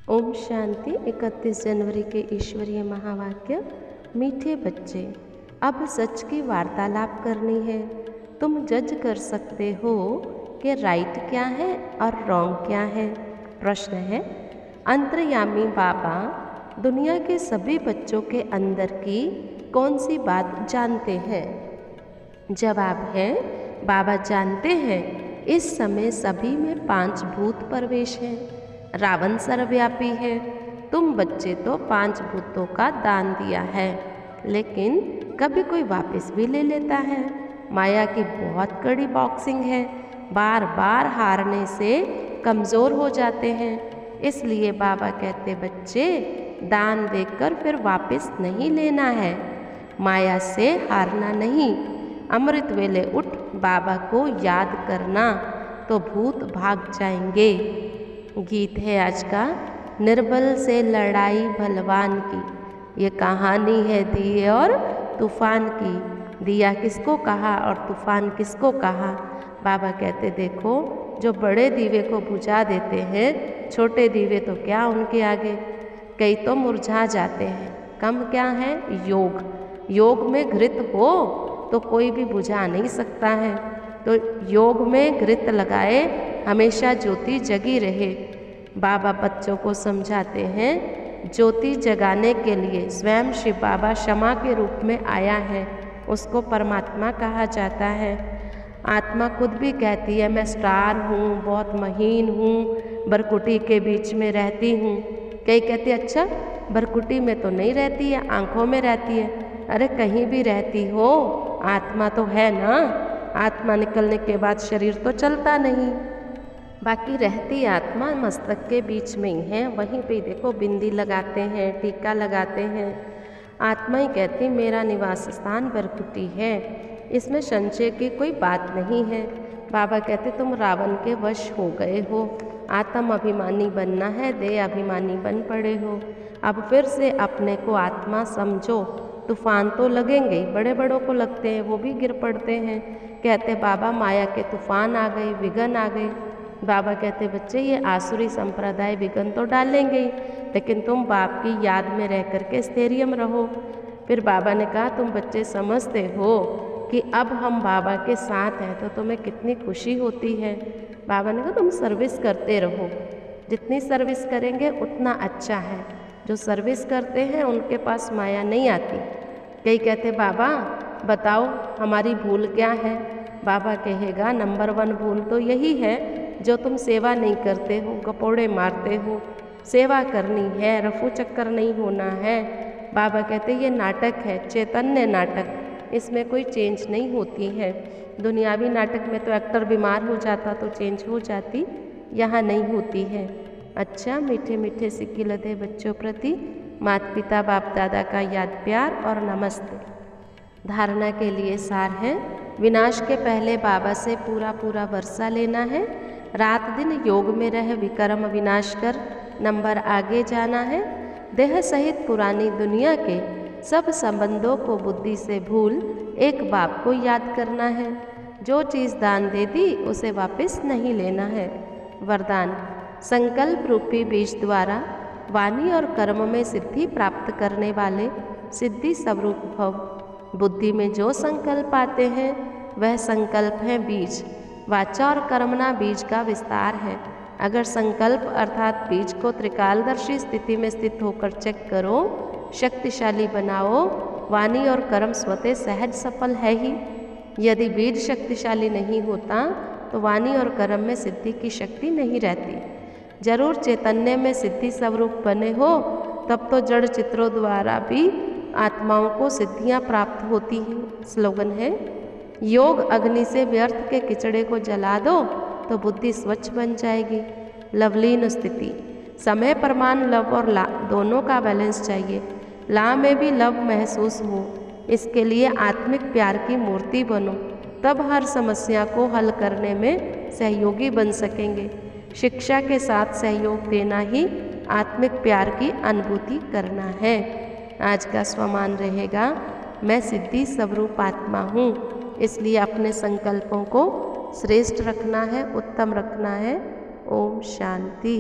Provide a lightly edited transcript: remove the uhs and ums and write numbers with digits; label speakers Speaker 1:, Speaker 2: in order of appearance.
Speaker 1: ओम शांति। 31 जनवरी के ईश्वरीय महावाक्य। मीठे बच्चे, अब सच की वार्तालाप करनी है। तुम जज कर सकते हो कि राइट क्या है और रॉन्ग क्या है। प्रश्न है, अंतर्यामी बाबा दुनिया के सभी बच्चों के अंदर की कौन सी बात जानते हैं? जवाब है, बाबा जानते हैं इस समय सभी में 5 भूत प्रवेश हैं। रावण सर्वव्यापी है। तुम बच्चे तो 5 भूतों का दान दिया है, लेकिन कभी कोई वापस भी ले लेता है। माया की बहुत कड़ी बॉक्सिंग है। बार बार हारने से कमज़ोर हो जाते हैं। इसलिए बाबा कहते, बच्चे दान देकर फिर वापस नहीं लेना है। माया से हारना नहीं। अमृत वेले उठ बाबा को याद करना तो भूत भाग जाएंगे। गीत है आज का, निर्बल से लड़ाई भलवान की। ये कहानी है दिए और तूफान की। दिया किसको कहा और तूफान किसको कहा? बाबा कहते, देखो जो बड़े दीवे को बुझा देते हैं, छोटे दीवे तो क्या उनके आगे। कई तो मुरझा जाते हैं, कम क्या है? योग। योग में घृत हो तो कोई भी बुझा नहीं सकता है। तो योग में घृत लगाए, हमेशा ज्योति जगी रहे। बाबा बच्चों को समझाते हैं, ज्योति जगाने के लिए स्वयं शिव बाबा क्षमा के रूप में आया है, उसको परमात्मा कहा जाता है। आत्मा खुद भी कहती है, मैं स्टार हूँ, बहुत महीन हूँ, बरकुटी के बीच में रहती हूँ। कई कहते, अच्छा बरकुटी में तो नहीं रहती है, आँखों में रहती है। अरे कहीं भी रहती हो, आत्मा तो है ना। आत्मा निकलने के बाद शरीर तो चलता नहीं, बाकी रहती आत्मा मस्तक के बीच में ही है। वहीं पे देखो बिंदी लगाते हैं, टीका लगाते हैं। आत्मा ही कहती, मेरा निवास स्थान बरकुटी है, इसमें संशय की कोई बात नहीं है। बाबा कहते, तुम रावण के वश हो गए हो। आत्म अभिमानी बनना है, देह अभिमानी बन पड़े हो। अब फिर से अपने को आत्मा समझो। तूफान तो लगेंगे ही, बड़े बड़ों को लगते हैं, वो भी गिर पड़ते हैं। कहते बाबा माया के तूफान आ गए, विघन आ गए। बाबा कहते, बच्चे ये आसुरी संप्रदाय विघन तो डालेंगे ही, लेकिन तुम बाप की याद में रह करके स्थैर्य रहो। फिर बाबा ने कहा, तुम बच्चे समझते हो कि अब हम बाबा के साथ हैं तो तुम्हें कितनी खुशी होती है। बाबा ने कहा, तुम सर्विस करते रहो, जितनी सर्विस करेंगे उतना अच्छा है। जो सर्विस करते हैं उनके पास माया नहीं आती। कई कहते, बाबा बताओ हमारी भूल क्या है? बाबा कहेगा, नंबर 1 भूल तो यही है जो तुम सेवा नहीं करते हो, गपोड़े मारते हो। सेवा करनी है, रफू चक्कर नहीं होना है। बाबा कहते, ये नाटक है, चैतन्य नाटक, इसमें कोई चेंज नहीं होती है। दुनियावी नाटक में तो एक्टर बीमार हो जाता तो चेंज हो जाती, यहाँ नहीं होती है। अच्छा, मीठे मीठे सिक्की लदे बच्चों प्रति माता पिता बाप दादा का याद प्यार और नमस्ते। धारणा के लिए सार है, विनाश के पहले बाबा से पूरा पूरा वर्षा लेना है। रात दिन योग में रह विकर्म विनाश कर नंबर आगे जाना है। देह सहित पुरानी दुनिया के सब संबंधों को बुद्धि से भूल एक बाप को याद करना है। जो चीज़ दान दे दी उसे वापस नहीं लेना है। वरदान, संकल्प रूपी बीज द्वारा वाणी और कर्म में सिद्धि प्राप्त करने वाले सिद्धि स्वरूप भव। बुद्धि में जो संकल्प आते हैं वह संकल्प है बीज। वाचा और कर्मणा बीज का विस्तार है। अगर संकल्प अर्थात बीज को त्रिकालदर्शी स्थिति में स्थित होकर चेक करो, शक्तिशाली बनाओ, वाणी और कर्म स्वतः सहज सफल है ही। यदि बीज शक्तिशाली नहीं होता तो वाणी और कर्म में सिद्धि की शक्ति नहीं रहती। जरूर चैतन्य में सिद्धि स्वरूप बने हो तब तो जड़ चित्रों द्वारा भी आत्माओं को सिद्धियां प्राप्त होती हैं। स्लोगन है, योग अग्नि से व्यर्थ के किचड़े को जला दो तो बुद्धि स्वच्छ बन जाएगी। लवलीन स्थिति, समय प्रमाण लव और ला दोनों का बैलेंस चाहिए। ला में भी लव महसूस हो, इसके लिए आत्मिक प्यार की मूर्ति बनो, तब हर समस्या को हल करने में सहयोगी बन सकेंगे। शिक्षा के साथ सहयोग देना ही आत्मिक प्यार की अनुभूति करना है। आज का स्वमान रहेगा, मैं सिद्धि स्वरूप आत्मा हूँ, इसलिए अपने संकल्पों को श्रेष्ठ रखना है, उत्तम रखना है। ओम शांति।